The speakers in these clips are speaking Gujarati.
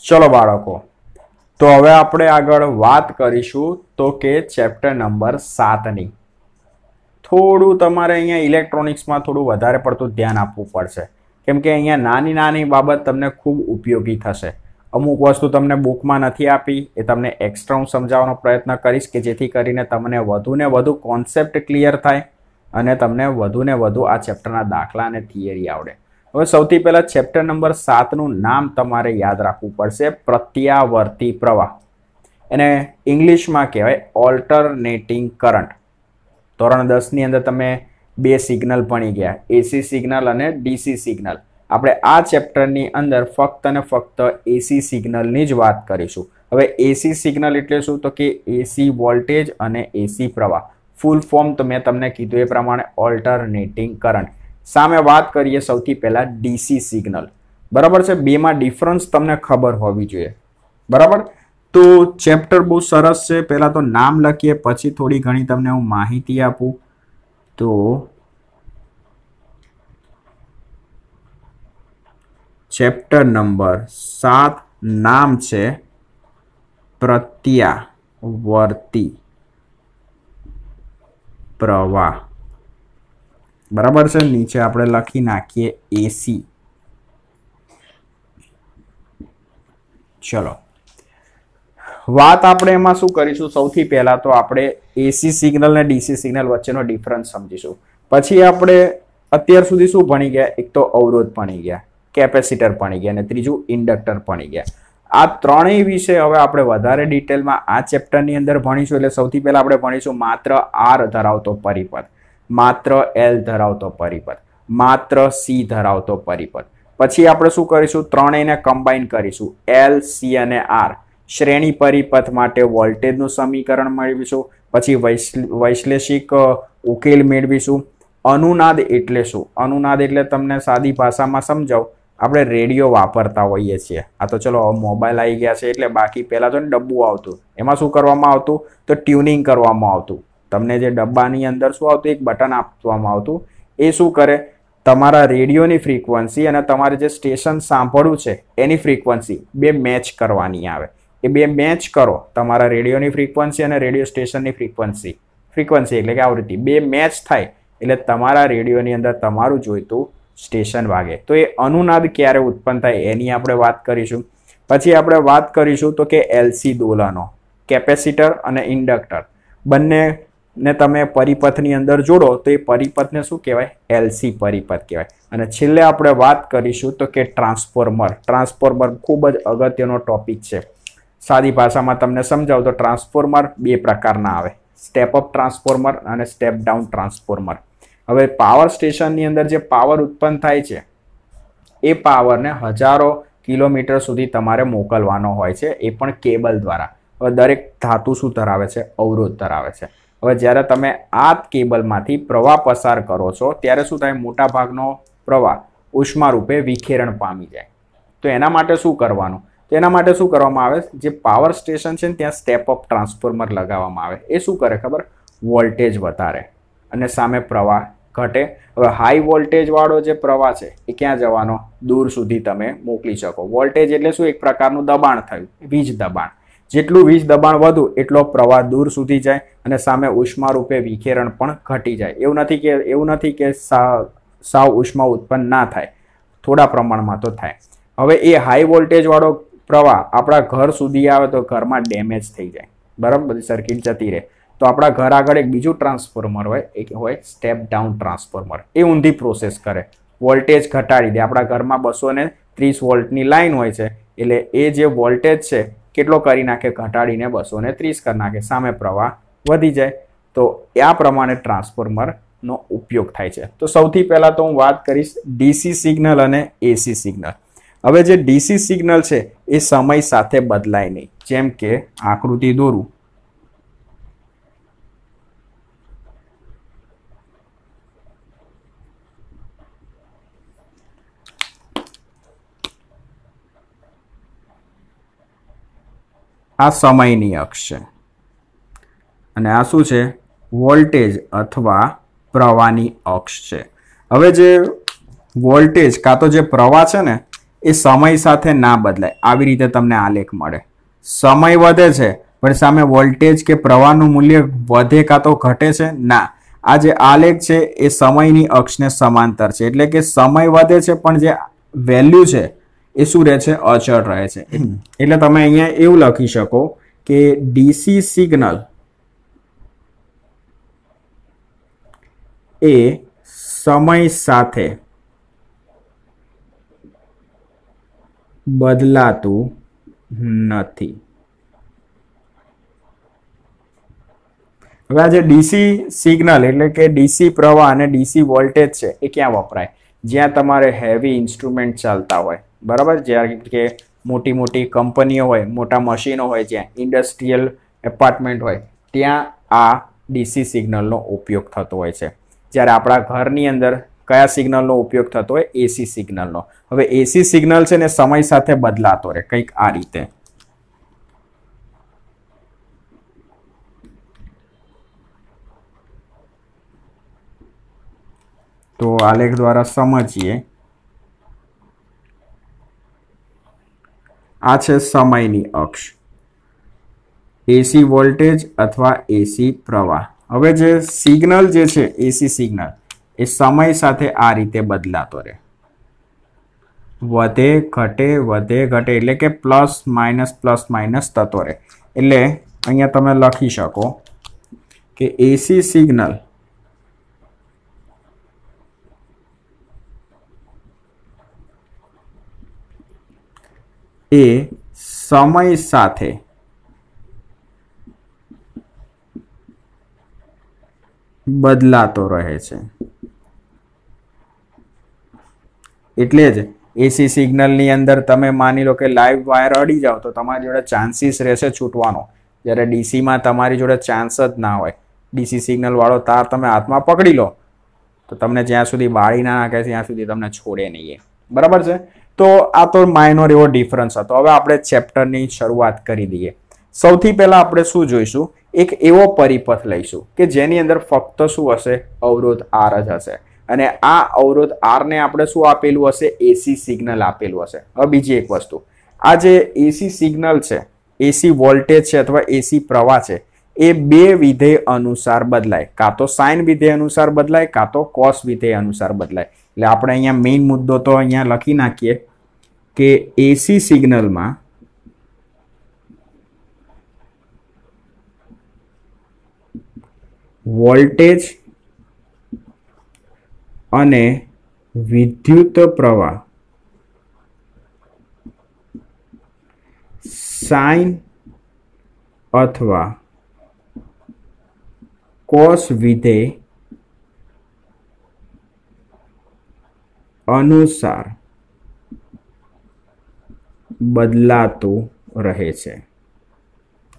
चलो बाळको, तो हवे आपणे आगळ वात करीशुं तो के चेप्टर नंबर 7 नी। थोड़ું તમારે અહીંયા ઇલેક્ટ્રોનિક્સમાં થોડું વધારે પડતું ધ્યાન આપવું પડશે, કેમ કે અહીંયા નાની નાની બાબત તમને ખૂબ ઉપયોગી થશે। અમુક વસ્તુ તમને બુકમાં નથી આપી, એ તમને એક્સ્ટ્રા હું સમજાવવાનો પ્રયત્ન કરીશ કે જેથી કરીને તમને વધુને વધુ કોન્સેપ્ટ ક્લિયર થાય અને તમને વધુને વધુ આ ચેપ્ટરના દાખલા અને થિયરી આવડે। હવે સૌથી પહેલા ચેપ્ટર નંબર 7 નું નામ તમારે યાદ રાખવું પડશે, પ્રત્યાવર્તી પ્રવાહ। એને ઇંગ્લિશમાં કહેવાય ઓલ્ટરનેટિંગ કરંટ। ધોરણ 10 ની અંદર તમે બે સિગ્નલ ભણી ગયા, એસી સિગ્નલ અને ડીસી સિગ્નલ। આપણે આ ચેપ્ટરની અંદર ફક્ત અને ફક્ત એસી સિગ્નલની જ વાત કરીશું। હવે એસી સિગ્નલ એટલે શું? તો કે એસી વોલ્ટેજ અને એસી પ્રવાહ। ફૂલ ફોર્મ તો મેં તમને કીધું એ પ્રમાણે ઓલ્ટરનેટિંગ કરંટ। સામે વાત કરીએ સૌથી પહેલા ડીસી સિગ્નલ, બરાબર છે? બેમાં ડિફરન્સ તમને ખબર હોવી જોઈએ, બરાબર? તો ચેપ્ટર બહુ સરસ છે। પહેલા તો નામ લખીએ, પછી થોડી ઘણી તમને હું માહિતી આપું। તો ચેપ્ટર નંબર 7 નામ છે પ્રત્યાવર્તી પ્રવાહ, બરાબર છે? નીચે આપણે લખી નાખીએ એસી। ચલો વાત આપણે એમાં શું કરીશું? સૌથી પહેલા તો આપણે એસી સિગ્નલ અને ડીસી સિગ્નલ વચ્ચેનો ડિફરન્સ સમજીશું। પછી આપણે અત્યાર સુધી શું ભણી ગયા? એક તો અવરોધ ભણી ગયા, કેપેસિટર ભણી ગયા, અને ત્રીજું ઇન્ડક્ટર ભણી ગયા। આ ત્રણેય વિશે હવે આપણે વધારે ડિટેલમાં આ ચેપ્ટરની અંદર ભણીશું। એટલે સૌથી પહેલા આપણે ભણીશું માત્ર આર ધરાવતો પરિપથ, માત્ર એલ ધરાવતો પરિપથ, માત્ર સી ધરાવતો પરિપથ। પછી આપણે શું કરીશું? ત્રણેયને કમ્બાઈન કરીશું, એલ, સી અને આર। શ્રેણી પરિપથ માટે વોલ્ટેજનું સમીકરણ મેળવીશું, પછી વૈશ્લેષિક ઉકેલ મેળવીશું। અનુનાદ એટલે શું? અનુનાદ એટલે તમને સાદી ભાષામાં સમજાવું, આપણે રેડિયો વાપરતા હોઈએ છીએ। આ તો ચલો મોબાઈલ આવી ગયા છે એટલે, બાકી પહેલા તો ડબ્બું આવતું, એમાં શું કરવામાં આવતું? તો ટ્યુનિંગ કરવામાં આવતું। તમને જે ડબ્બાની અંદર શું આવતું? એક બટન આપવામાં આવતું, એ શું કરે? તમારા રેડિયોની ફ્રીક્વન્સી અને તમારે જે સ્ટેશન સાંભળવું છે એની ફ્રીક્વન્સી બે મેચ કરવાની આવે। એ બે મેચ કરો, તમારા રેડિયોની ફ્રીક્વન્સી અને રેડિયો સ્ટેશનની ફ્રીક્વન્સી એટલે કે આવૃત્તિ બે મેચ થાય એટલે તમારા રેડિયોની અંદર તમારું જોઈતું સ્ટેશન વાગે। તો એ અનુનાદ ક્યારે ઉત્પન્ન થાય એની આપણે વાત કરીશું। પછી આપણે વાત કરીશું તો કે એલસી દોલનો, કેપેસિટર અને ઇન્ડક્ટર બંનેને તમે પરિપથની અંદર જોડો તો એ પરિપથને શું કહેવાય? એલસી પરિપથ કહેવાય। અને છેલ્લે આપણે વાત કરીશું તો કે ટ્રાન્સફોર્મર। ટ્રાન્સફોર્મર ખૂબ જ અગત્યનો ટોપિક છે। સાદી ભાષામાં તમને સમજાવું તો ટ્રાન્સફોર્મર બે પ્રકારના આવે, સ્ટેપ અપ ટ્રાન્સફોર્મર અને સ્ટેપ ડાઉન ટ્રાન્સફોર્મર। હવે પાવર સ્ટેશનની અંદર જે પાવર ઉત્પન્ન થાય છે એ પાવરને હજારો કિલોમીટર સુધી તમારે મોકલવાનો હોય છે, એ પણ કેબલ દ્વારા। હવે દરેક ધાતુ શું ધરાવે છે? અવરોધ ધરાવે છે। હવે જ્યારે તમે આ કેબલમાંથી પ્રવાહ પસાર કરો છો ત્યારે શું થાય? મોટા ભાગનો પ્રવાહ ઉષ્મા રૂપે વિખેરણ પામી જાય। તો એના માટે શું કરવાનું? તો એના માટે શું કરવામાં આવે? જે પાવર સ્ટેશન છે ને ત્યાં સ્ટેપ અપ ટ્રાન્સફોર્મર લગાવવામાં આવે। એ શું કરે ખબર? વોલ્ટેજ વધારે અને સામે પ્રવાહ ઘટે। હવે હાઈ વોલ્ટેજ વાળો જે પ્રવાહ છે એ ક્યાં જવાનો? દૂર સુધી તમે મોકલી શકો। વોલ્ટેજ એટલે શું? એક પ્રકારનું દબાણ થયું, વીજ દબાણ। જેટલું વીજ દબાણ વધુ એટલો પ્રવાહ દૂર સુધી જાય અને સામે ઉષ્મા રૂપે વિખેરણ પણ ઘટી જાય। એવું નથી કે સાવ ઉષ્મા ઉત્પન્ન ના થાય, થોડા પ્રમાણમાં તો થાય। હવે એ હાઈ વોલ્ટેજ વાળો પ્રવાહ આપણા ઘર સુધી આવે તો ઘરમાં ડેમેજ થઈ જાય, બરાબર? બધી સર્કિટ જતી રહે। તો આપણા ઘર આગળ એક બીજું ટ્રાન્સફોર્મર હોય, એક હોય સ્ટેપ ડાઉન ટ્રાન્સફોર્મર। એ ઊંધી પ્રોસેસ કરે, વોલ્ટેજ ઘટાડી દે। આપણા ઘરમાં 230 વોલ્ટની લાઈન હોય છે એટલે એ જે વોલ્ટેજ છે કેટલો કરી નાખે? ઘટાડીને 230 કરી નાખે, સામે પ્રવાહ વધી જાય। તો આ પ્રમાણે ટ્રાન્સફોર્મરનો ઉપયોગ થાય છે। તો સૌથી પહેલા તો હું વાત કરીશ ડીસી સિગ્નલ અને એસી સિગ્નલ। હવે જે ડીસી સિગ્નલ છે એ સમય સાથે બદલાય નહીં। જેમ કે આકૃતિ દોરું, આ સમયની અક્ષ છે અને આ શું છે? વોલ્ટેજ અથવા પ્રવાહની અક્ષ છે। હવે જે વોલ્ટેજ કાં તો જે પ્રવાહ છે ને એ સમય સાથે ના બદલાય. આવી રીતે તમને આલેખ મળે. સમય વધે છે પણ સામે વોલ્ટેજ કે પ્રવાહનું મૂલ્ય વધે કાં તો ઘટે છે ના. આ જે આલેખ છે એ સમયની અક્ષને સમાંતર છે, એટલે કે સમય વધે છે પણ જે વેલ્યુ છે એ શું રહે છે? અચળ રહે છે. એટલે તમે અહીંયા એવું લખી શકો કે ડીસી સિગ્નલ એ સમય સાથે બદલાતું નથી. હવે આ જે ડીસી સિગ્નલ એટલે કે ડીસી પ્રવાહ અને ડીસી વોલ્ટેજ છે એ ક્યાં વપરાય? જ્યાં તમારે હેવી ઇન્સ્ટ્રુમેન્ટ ચાલતા હોય, બરાબર, જ્યાં કે મોટી મોટી કંપનીઓ હોય, મોટા મશીનો હોય, જ્યાં ઇન્ડસ્ટ્રીયલ એપાર્ટમેન્ટ હોય, ત્યાં આ ડીસી સિગ્નલનો ઉપયોગ થતો હોય છે. જ્યારે આપણા ઘરની અંદર કયા સિગ્નલનો ઉપયોગ થતો હોય? એસી સિગ્નલનો. હવે એસી સિગ્નલ છે ને સમય સાથે બદલાતો રહે કંઈક આ રીતે. તો આલેખ દ્વારા સમજીએ. આ છે સમયની અક્ષ, એસી વોલ્ટેજ અથવા એસી પ્રવાહ. હવે જે સિગ્નલ જે છે એસી સિગ્નલ એ સમય સાથે આ રીતે બદલાતો રહે, વધે ઘટે વધે ઘટે, એટલે કે પ્લસ માઇનસ થતો રહે. એટલે અહીંયા તમે લખી શકો કે એસી સિગ્નલ એ સમય સાથે બદલાતો રહે છે. એટલે જ એસી સિગ્નલની અંદર તમે માની લો કે લાઈવ વાયર અડી જાઓ તો તમારી જોડે ચાન્સીસ રહેશે છૂટવાનો, જ્યારે ડીસીમાં તમારી જોડે ચાન્સ જ ના હોય. ડીસી સિગ્નલ વાળો તાર તમે હાથમાં પકડી લો તો તમને જ્યાં સુધી બાળી ના નાખે ત્યાં સુધી તમને છોડે નહીં. બરાબર છે? તો આ તો માઇનોર એવો ડિફરન્સ હતો. હવે આપણે ચેપ્ટરની શરૂઆત કરી દઈએ. સૌથી પહેલા આપણે શું જોઈશું? એક એવો પરિપથ લઈશું કે જેની અંદર ફક્ત શું હશે? અવરોધ આર જ હશે. અને આ અવરોધ આર ને આપણે શું આપેલું હશે? એસી સિગ્નલ આપેલું હશે. હવે બીજી એક વસ્તુ, આ જે એસી સિગ્નલ છે, એસી વોલ્ટેજ છે અથવા એસી પ્રવાહ છે, એ બે વિધેય અનુસાર બદલાય. કાં તો સાઇન વિધેય અનુસાર બદલાય, કાં તો કોસ વિધેય અનુસાર બદલાય. એટલે આપણે અહીંયા મેઇન મુદ્દો તો અહીંયા લખી નાખીએ કે એસી સિગ્નલમાં વોલ્ટેજ અને વિદ્યુત પ્રવાહ સાઇન અથવા કોસ વિધેય અનુસાર બદલાતું રહે છે.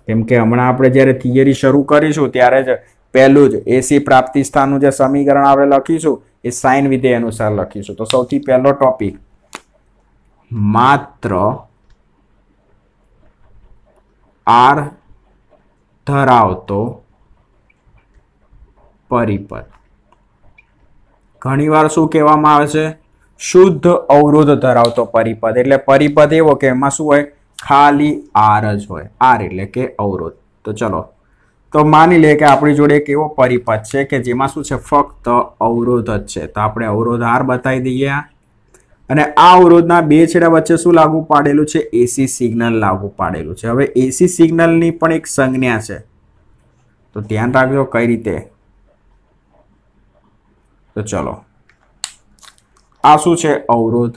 કેમ કે હમણાં આપણે જ્યારે થિયરી શરૂ કરીશું ત્યારે જ પહેલું જ એસી પ્રાપ્તિ સ્થાનનું જે સમીકરણ આપણે લખીશું એ સાઇન વિધેય અનુસાર લખીશું. તો સૌથી પહેલો ટોપિક, માત્ર આર ધરાવતો પરિપથ. ઘણીવાર શું કહેવામાં આવે છે? શુદ્ધ અવરોધ ધરાવતો પરિપથ. એટલે પરિપથ એવો કે એમાં શું હોય? ખાલી આર જ હોય. આર એટલે કે અવરોધ. તો ચલો, તો માની લે કે આપણી જોડે એક એવો પરિપથ છે કે જેમાં શું છે? ફક્ત અવરોધ જ છે. તો આપણે અવરોધ આર બતાવી દઈએ. અને આ અવરોધના બે છેડા વચ્ચે શું લાગુ પાડેલું છે? એસી સિગ્નલ લાગુ પાડેલું છે. હવે એસી સિગ્નલની પણ એક સંજ્ઞા છે, તો ધ્યાન રાખજો કઈ રીતે. તો ચલો, આ શું છે? અવરોધ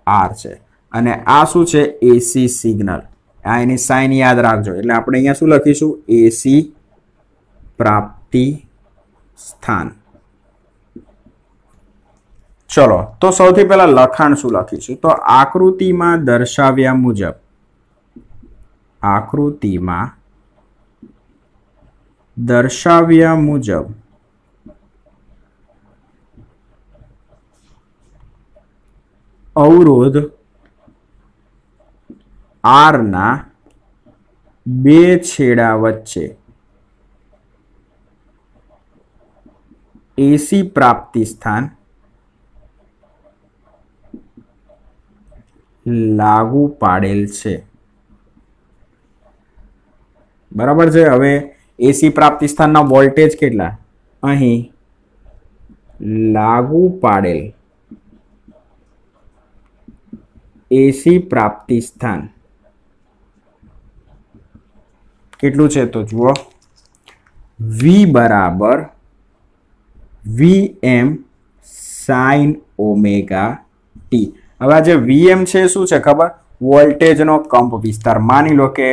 આર છે. અને આ શું છે? એસી સિગ્નલ. આ એની સાઇન યાદ રાખજો. એટલે આપણે અહીંયા શું લખીશું? એસી પ્રાપ્તિ સ્થાન. ચલો, તો સૌથી પહેલા લખાણ શું લખીશું? તો આકૃતિમાં દર્શાવ્યા મુજબ અવરોધ આર ના બે છેડા વચ્ચે એસી પ્રાપ્તિ સ્થાન લાગુ પાડેલ છે. બરાબર છે. હવે એસી પ્રાપ્તિ સ્થાનના વોલ્ટેજ કેટલા? અહીં લાગુ પાડેલ એસી પ્રાપ્તિ સ્થાન કેટલું છે? તો જુઓ, V બરાબર Vm sin ઓમેગા ટી. હવે આ જે Vm છે શું છે ખબર? વોલ્ટેજનો કંપ વિસ્તાર. માની લો કે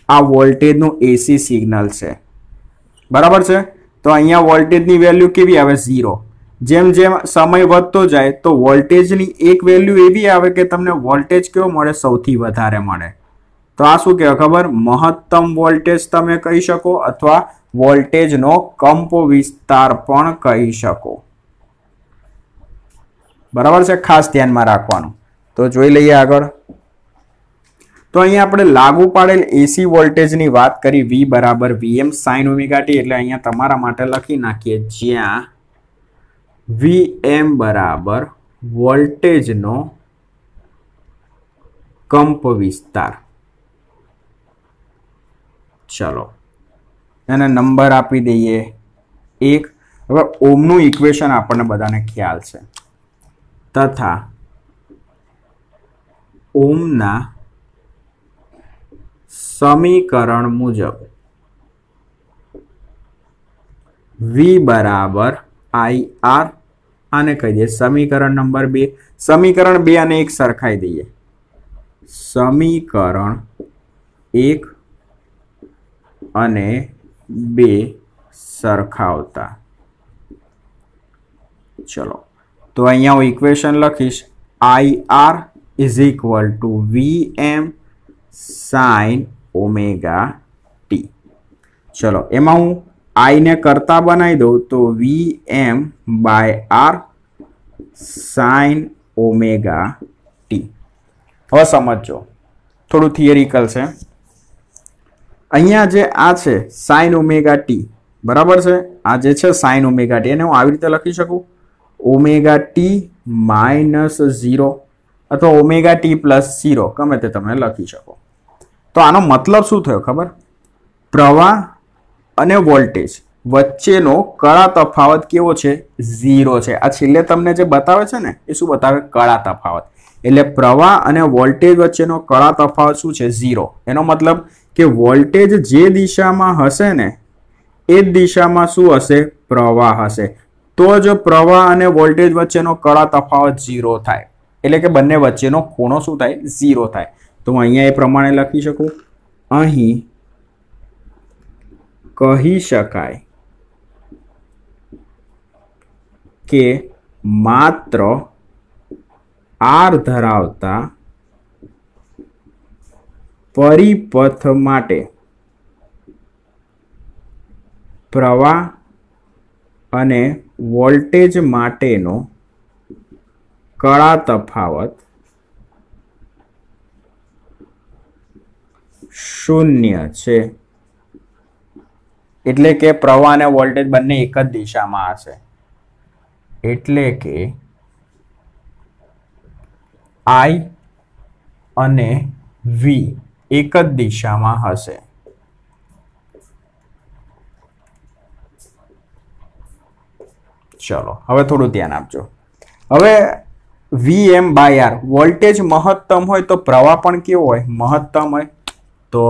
આ વોલ્ટેજનું એસી સિગ્નલ છે, બરાબર છે. તો અહીંયા વોલ્ટેજની વેલ્યુ કેવી આવે? 0. જેમ જેમ સમય વધતો જાય તો વોલ્ટેજની એક વેલ્યુ એવી આવે કે તમને વોલ્ટેજ કેવો મળે? સૌથી વધારે મળે. તો આ શું કહેવાય ખબર? મહત્તમ વોલ્ટેજ તમે કહી શકો અથવા વોલ્ટેજનો કંપ વિસ્તાર પણ કહી શકો. બરાબર છે, ખાસ ધ્યાનમાં રાખવાનું. તો જોઈ લઈએ આગળ. તો અહીંયા આપણે લાગુ પાડેલ એસી વોલ્ટેજની વાત કરી, V બરાબર Vm sin ઓમેગા ટી. એટલે અહીંયા તમારા માટે લખી નાખીએ, જ્યાં Vm બરાબર વોલ્ટેજનો કંપ વિસ્તાર. ચલો એને નંબર આપી દઈએ 1. હવે ઓમનું ઇક્વેશન આપણને બધાને ખ્યાલ છે, તથા ઓમના સમીકરણ મુજબ V બરાબર IR. આને કહી દઈએ સમીકરણ નંબર 2. સમીકરણ 2 અને 1 સરખાઈ દઈએ. સમીકરણ 1 અને 2 સરખાવતા. ચલો, તો અહીંયા હું ઇક્વેશન લખીશ, IR is equal to VM sin omega T. ચલો, એમાં હું I ને કરતા બનાવી દઉં તો VM by R sin omega t. હવે સમજો, થોડું થિયરિકલ છે. અહીંયા જે આ છે sin ઓમેગા ટી, બરાબર છે. આ જે છે sin ઓમેગા ટી, એને હું આવી રીતે લખી શકું, ઓમેગા ટી માઇનસ 0 અથવા ઓમેગા ટી પ્લસ 0, ગમે તે તમે લખી શકો. તો આનો મતલબ શું થયો ખબર? પ્રવાહ અને વોલ્ટેજ વચ્ચેનો કળા તફાવત કેવો છે? 0 છે. આ છેલ્લે તમને જે બતાવે છે ને એ શું બતાવે? કળા તફાવત. એટલે પ્રવાહ અને વોલ્ટેજ વચ્ચેનો કળા તફાવત શું છે? 0. એનો મતલબ કે વોલ્ટેજ જે દિશામાં હશે ને એ જ દિશામાં શું હશે? પ્રવાહ હશે. તો જ પ્રવાહ અને વોલ્ટેજ વચ્ચેનો કળા તફાવત 0 થાય. એટલે કે બંને વચ્ચેનો ખૂણો શું થાય? 0 થાય. તો હું અહીંયા એ પ્રમાણે લખી શકું, અહીં કહી શકાય કે માત્ર R ધરાવતા પરિપથ માટે પ્રવાહ અને વોલ્ટેજ માટેનો કળા તફાવત 0 છે. એટલે કે પ્રવાહ અને વોલ્ટેજ બંને એક જ દિશામાં હશે. એટલે કે I અને V એક જ દિશામાં હશે. ચલો, હવે થોડું ધ્યાન આપજો. હવે VM બાય R, વોલ્ટેજ મહત્તમ હોય તો પ્રવાહ પણ કેવો હોય? મહત્તમ હોય. તો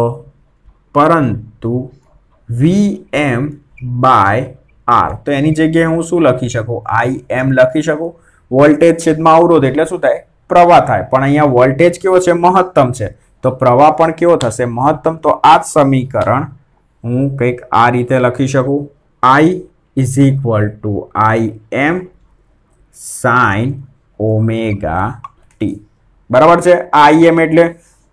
પરંતુ VM બાય R, તો એની જગ્યાએ હું શું લખી શકું? IM લખી શકું. વોલ્ટેજ છેદમાં અવરોધ એટલે શું થાય? પ્રવાહ થાય. પણ અહીંયા વોલ્ટેજ કેવો છે? મહત્તમ છે. તો પ્રવાહ પણ કેવો થશે? મહત્તમ. તો આ સમીકરણ હું કંઈક આ રીતે લખી શકું, I is equal to IM sin omega T. બરાબર છે. IM એટલે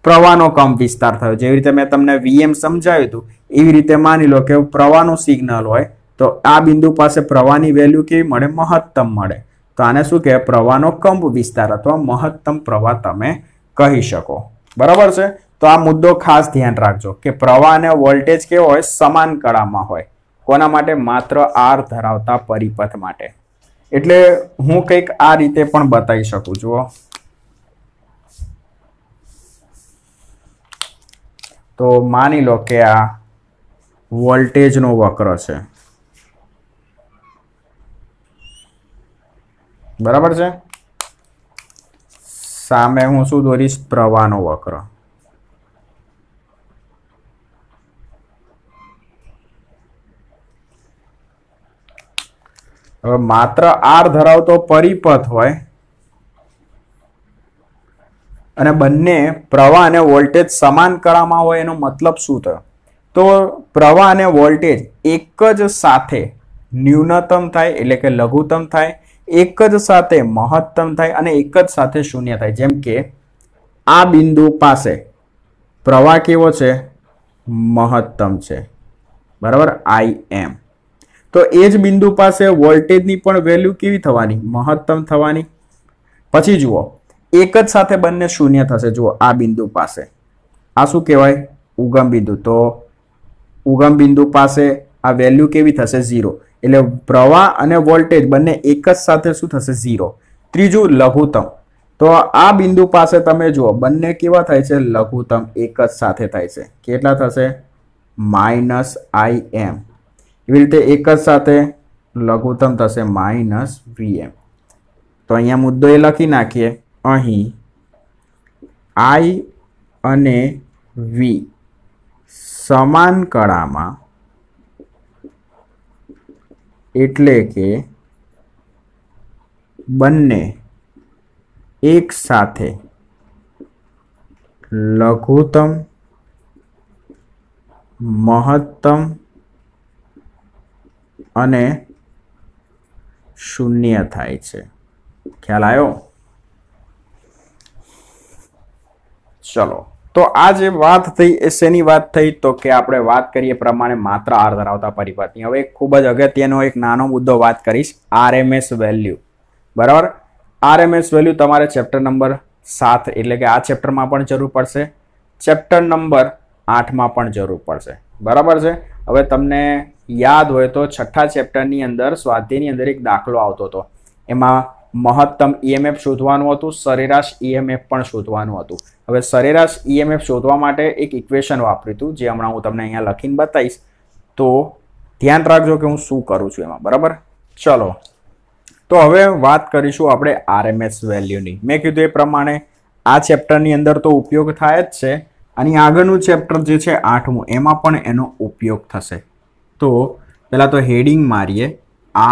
પ્રવાહનો કંપ વિસ્તાર થયો. જેવી રીતે મેં તમને VM સમજાવ્યું હતું એવી રીતે માની લો કે પ્રવાહનું સિગ્નલ હોય તો આ બિંદુ પાસે પ્રવાહની વેલ્યુ કેવી મળે? મહત્તમ મળે. તો આને શું કહેવાય? પ્રવાહનો કંપ વિસ્તાર અથવા મહત્તમ પ્રવાહ તમે કહી શકો. બરાબર છે. તો આ મુદ્દો ખાસ ધ્યાન રાખજો કે પ્રવાહ અને વોલ્ટેજ કેવો હોય? સમાન કળામાં હોય. કોના માટે? માત્ર R ધરાવતા પરિપથ માટે. એટલે હું કંઈક આ રીતે પણ બતાવી શકું. જુઓ, તો માની લો કે આ વોલ્ટેજનો વક્ર છે, બરાબર છે. સામે હું શું દોરીશ? પ્રવાહનો વક્ર. હવે માત્ર આર ધરાવતો પરિપથ હોય અને બંને પ્રવાહ અને વોલ્ટેજ સમાન કળામાં હોય, એનો મતલબ શું થયો? તો પ્રવાહ અને વોલ્ટેજ એક જ સાથે ન્યૂનતમ થાય એટલે કે લઘુત્તમ થાય, એક જ સાથે મહત્તમ થાય અને એક જ સાથે શૂન્ય થાય. જેમ કે આ બિંદુ પાસે પ્રવાહ કેવો છે? મહત્તમ છે, બરાબર, IM. તો એ જ બિંદુ પાસે વોલ્ટેજની પણ વેલ્યુ કેવી થવાની? મહત્તમ થવાની. પછી જુઓ, એક જ સાથે બંને શૂન્ય થશે. જુઓ આ બિંદુ પાસે, આ શું કહેવાય? ઉગમ બિંદુ. તો ઉગમ બિંદુ પાસે આ વેલ્યુ કેવી થશે? 0. એટલે પ્રવાહ અને વોલ્ટેજ બંને એક જ સાથે શું થશે? 0. ત્રીજું લઘુત્તમ. તો આ બિંદુ પાસે તમે જુઓ બંને કેવા થાય છે? લઘુત્તમ એક જ સાથે થાય છે. કેટલા થશે? -IM. એવી રીતે એક જ સાથે લઘુત્તમ થશે -VM. તો અહીંયા મુદ્દો એ લખી નાખીએ, અહીં I અને V સમાન કળામાં એટલે કે બંને એક સાથે લઘુત્તમ, મહત્તમ અને શૂન્ય થાય છે. ખ્યાલ આવ્યો? ચલો, તો આ જે વાત થઈ એ શેની વાત થઈ? તો કે આપણે વાત કરીએ પ્રમાણે માત્ર આર ધરાવતા પરિપથની. હવે ખૂબ જ અગત્યનો એક નાનો મુદ્દો વાત કરીશ, RMS વેલ્યુ. બરાબર, RMS વેલ્યુ તમારે ચેપ્ટર નંબર 7 એટલે કે આ ચેપ્ટરમાં પણ જરૂર પડશે, ચેપ્ટર નંબર 8માં પણ જરૂર પડશે. બરાબર છે. હવે તમને યાદ હોય તો છઠ્ઠા ચેપ્ટરની અંદર સ્વાધ્યાયની અંદર એક દાખલો આવતો હતો, એમાં મહત્તમ EMF શોધવાનું હતું, સરેરાશ EMF પણ શોધવાનું હતું. હવે સરેરાશ EMF શોધવા માટે એક ઇક્વેશન વાપર્યું હતું, જે હમણાં હું તમને અહીંયા લખીને બતાવીશ. તો ધ્યાન રાખજો કે હું શું કરું છું એમાં. બરાબર, ચલો. તો હવે વાત કરીશું આપણે RMS વેલ્યુની. મેં કીધું એ પ્રમાણે આ ચેપ્ટરની અંદર તો ઉપયોગ થાય જ છે, અને આગળનું ચેપ્ટર જે છે 8મું, એમાં પણ એનો ઉપયોગ થશે. તો પહેલા તો હેડિંગ મારીએ,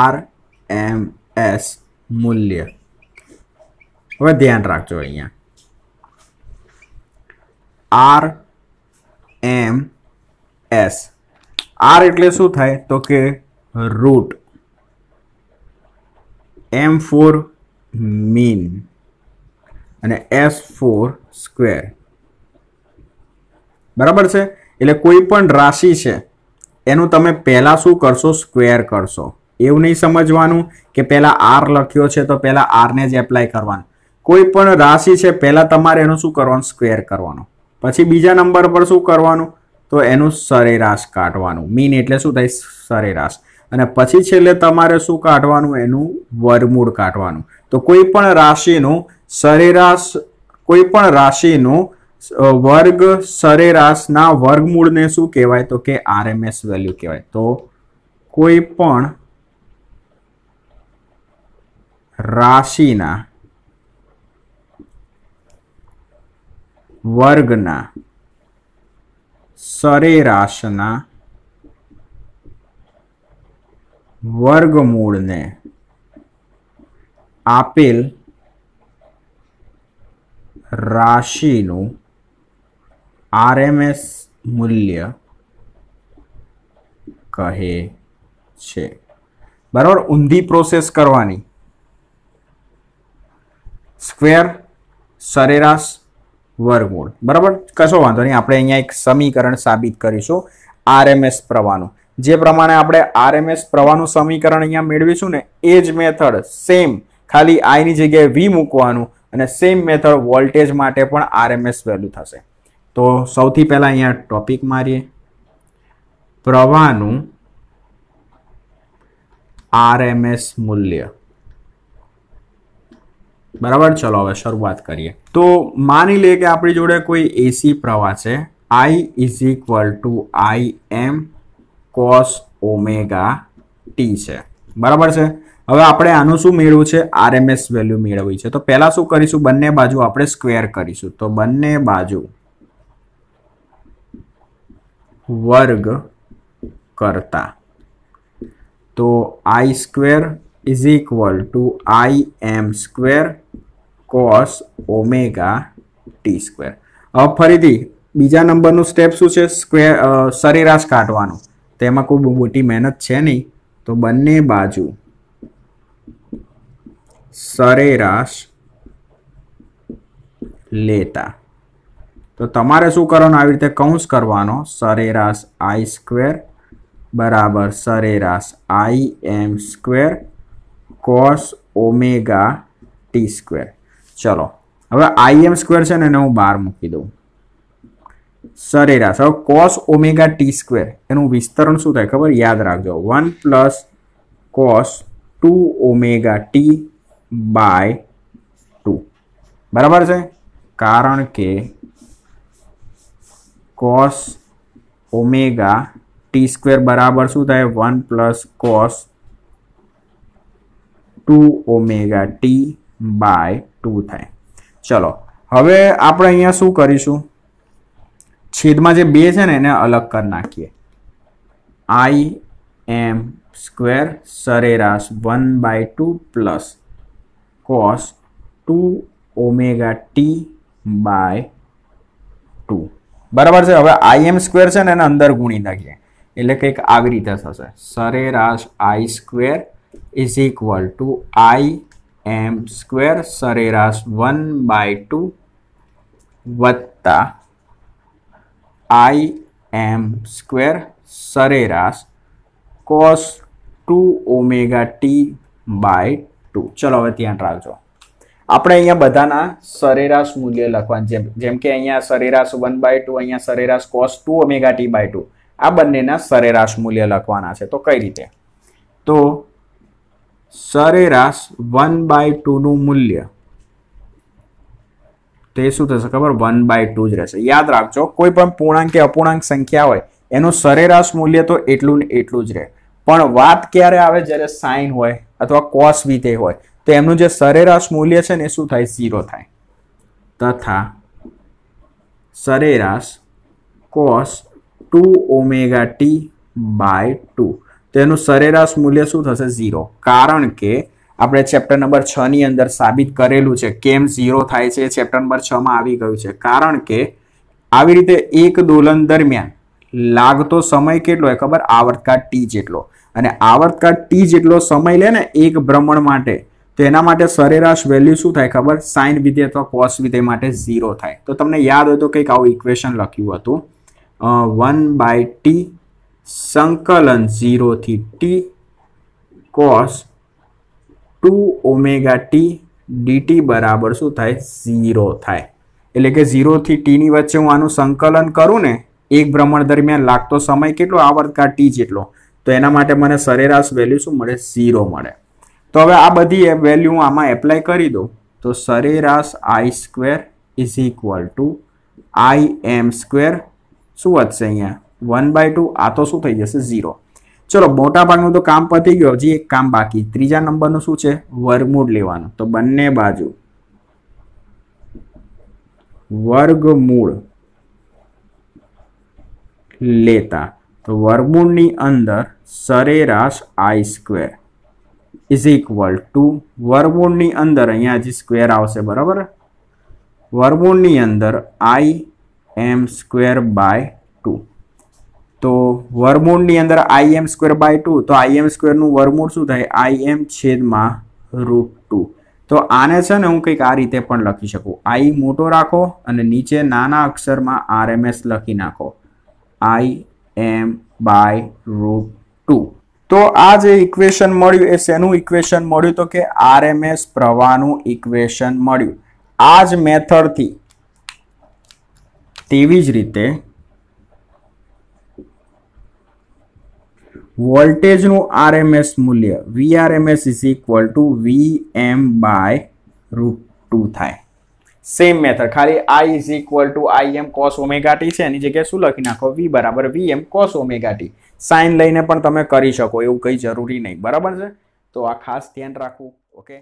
RMS મૂલ્ય. હવે ધ્યાન રાખજો, અહીંયા RMS. R એટલે શું થાય? તો કે રૂટ, M for mean અને S for square. બરાબર છે. એટલે કોઈ પણ રાશિ છે એનું તમે પહેલા શું કરશો? સ્ક્વેર કરશો. એવું નહીં સમજવાનું કે પહેલા R લખ્યો છે તો પહેલા R ને જ એપ્લાય કરવાનું. કોઈ પણ રાશિ છે પહેલા તમારે એનું શું કરવાનું? સ્ક્વેર કરવાનું. પછી બીજા નંબર પર શું કરવાનું? તો એનું સરેરાશ કાઢવાનું. મીન એટલે શું થાય? સરેરાશ. અને પછી છેલ્લે તમારે શું કાઢવાનું? એનું વર્ગમૂળ કાઢવાનું. તો કોઈ પણ રાશિનું સરેરાશ, કોઈ પણ રાશિનું વર્ગ સરેરાશના વર્ગમૂળને શું કહેવાય? તો કે RMS વેલ્યુ કહેવાય. તો કોઈ પણ રાશિના વર્ગના સરેરાશના વર્ગમૂળને આપેલ રાશિનું RMS મૂલ્ય કહે છે. બરાબર, ઊંધી પ્રોસેસ કરવાની. સ્ક્વેર, સરેરાશ, વર્ગમૂળ. બરાબર, કશો વાંધો નહીં. આપણે અહીંયા એક સમીકરણ સાબિત કરીશું RMS પ્રવાહનું. જે પ્રમાણે આપણે RMS પ્રવાહનું સમીકરણ અહીંયા મેળવીશું ને, એ જ મેથડ સેમ, ખાલી I ની જગ્યાએ V મૂકવાનું, અને સેમ મેથડ વોલ્ટેજ માટે પણ RMS વેલ્યુ થશે. તો સૌથી પહેલા અહીંયા ટોપિક મારીએ, પ્રવાહનું RMS મૂલ્ય. બરાબર, ચલો હવે શરૂઆત કરીએ. તો માની લે કે આપણી જોડે કોઈ AC પ્રવાહ છે, I is equal to IM cos omega t છે, બરાબર છે। હવે આપણે આનું શું મેળવ્યું છે, RMS વેલ્યુ મેળવવી છે। તો પહેલા શું કરીશું, બંને બાજુ આપણે સ્ક્વેર કરીશું। તો બંને બાજુ વર્ગ કરતા તો I square is equal to IM square cos omega T square. હવે ફરીથી બીજા નંબરનું સ્ટેપ શું છે, સ્ક્વેર સરેરાશ કાઢવાનું। તેમાં કોઈ મોટી મહેનત છે નહીં, તો બંને બાજુ સરેરાશ લેતા તો તમારે શું કરવાનું, આવી રીતે કૌંસ કરવાનો, સરેરાશ I સ્ક્વેર બરાબર સરેરાશ IM square cos omega T square. ચલો હવે IM સ્ક્વેર છે ને એને હું બહાર મૂકી દઉં, સરેરાશ। હવે cos ઓમેગા ટી સ્ક્વેર એનું વિસ્તરણ શું થાય ખબર, યાદ રાખજો, 1 plus cos 2 omega t by 2, બરાબર છે। કારણ કે cos ઓમેગા ટી સ્ક્વેર બરાબર શું થાય, 1 plus cos 2 omega t by 2 થાય। ચલો હવે આપણે અહીંયા શું કરીશું, છેદમાં જે બે છે ને એને અલગ કરી નાખીએ। IM સ્ક્વેર સરેરાશ 1/2 plus cos 2 omega t by 2, બરાબર છે। હવે IM સ્ક્વેર છે ને એને અંદર ગુણી નાખીએ, એટલે કંઈક આવી રીતે થશે, સરેરાશ I square is equal to IM square સરેરાશ 1/2 વત્તા IM સ્ક્વેર સરેરાશ cos 2 ઓમેગા ટી બાય 2। ચલો હવે ધ્યાન રાખજો, આપણે અહીંયા બધાના સરેરાશ મૂલ્ય લખવાનું, જેમ કે અહીંયા સરેરાશ 1/2, અહીંયા સરેરાશ cos 2 ઓમેગા ટી બાય 2, આ બંનેના સરેરાશ મૂલ્ય લખવાના છે। તો કઈ રીતે, તો સરેરાશ 1/2 નું મૂલ્ય તે શું થશે ખબર, 1/2 જ રહેશે। યાદ રાખજો, કોઈ પણ પૂર્ણાંક કે અપૂર્ણાંક સંખ્યા હોય એનું સરેરાશ મૂલ્ય તો એટલું ને એટલું જ રહે, પણ વાત ક્યારે આવે, જ્યારે સાઇન હોય અથવા કોસ વિધેય હોય તો એમનું જે સરેરાશ મૂલ્ય છે ને એ શું થાય, 0 થાય। તથા સરેરાશ cos 2 ઓમેગા ટી બાય 2 તેનું સરેરાશ મૂલ્ય શું થશે, 0। કારણ કે આપણે ચેપ્ટર નંબર 6 ની અંદર સાબિત કરેલું છે કેમ 0 થાય છે, ચેપ્ટર નંબર 6 માં આવી ગયું છે। કારણ કે આવી રીતે એક દોલન દરમિયાન લાગતો સમય કેટલો હોય ખબર, આવર્તકાળ t જેટલો, અને આવર્તકાળ t જેટલો સમય લે ને એક ભ્રમણ માટે, તો એના માટે સરેરાશ વેલ્યુ શું થાય ખબર, સાઇન વિધેય અથવા કોસ વિધેય માટે 0 થાય। તો તમને યાદ હોય તો કંઈક આવું ઇક્વેશન લખ્યું હતું, 1/t સંકલન 0 થી t cos 2 omega T dt બરાબર શું થાય, 0 થાય। એટલે કે 0 થી t ની વચ્ચે હું આનું સંકલન કરું ને, એક ભ્રમણ દરમિયાન લાગતો સમય કેટલો, આવર્તકાળ t જેટલો, તો એના માટે મને સરેરાશ વેલ્યુ શું મળે, 0 મળે। તો હવે આ બધી વેલ્યુ હું આમાં એપ્લાય કરી દઉં તો સરેરાશ I square is equal to IM square શું વધશે, અહીંયા 1/2, આ તો શું થઈ જશે, 0। ચલો મોટા ભાગનું તો કામ પતી ગયું, હજી એક કામ બાકી, ત્રીજા નંબરનું શું છે, વર્ગમૂળ લેવાનું। તો બંને બાજુ વર્ગમૂળ લેતા તો વર્ગમૂળની અંદર સરેરાશ I square is equal to વર્ગમૂળની અંદર અહીંયા હજી સ્ક્વેર આવશે, બરાબર, વર્ગમૂળની અંદર IM સ્ક્વેર બાય 2, તો વર્ગમૂળની અંદર IM સ્ક્વેર બાય 2, તો IM સ્ક્વેરનું વર્ગમૂળ શું થાય, IM છેદમાં √2। તો આને છે ને હું કંઈક આ રીતે પણ લખી શકું, I મોટો રાખો અને નીચે નાના અક્ષરમાં RMS લખી નાખો, IM બાય √2। તો આ જે ઇક્વેશન મળ્યું એ શેનું ઇક્વેશન મળ્યું, તો કે RMS પ્રવાહનું ઇક્વેશન મળ્યું। આ જ મેથડથી તેવી જ રીતે વોલ્ટેજનું RMS મૂલ્ય VRMS is equal to VM by √2 થાય। સેમ મેથડ, ખાલી I is equal to Im cos omega t છે, એની જગ્યાએ શું લખી નાખો, V બરાબર Vm cos omega t. Sine લઈને પણ તમે કરી શકો, એવું કંઈ જરૂરી નહીં. બરાબર છે, તો આ ખાસ ધ્યાન રાખવું. ઓકે.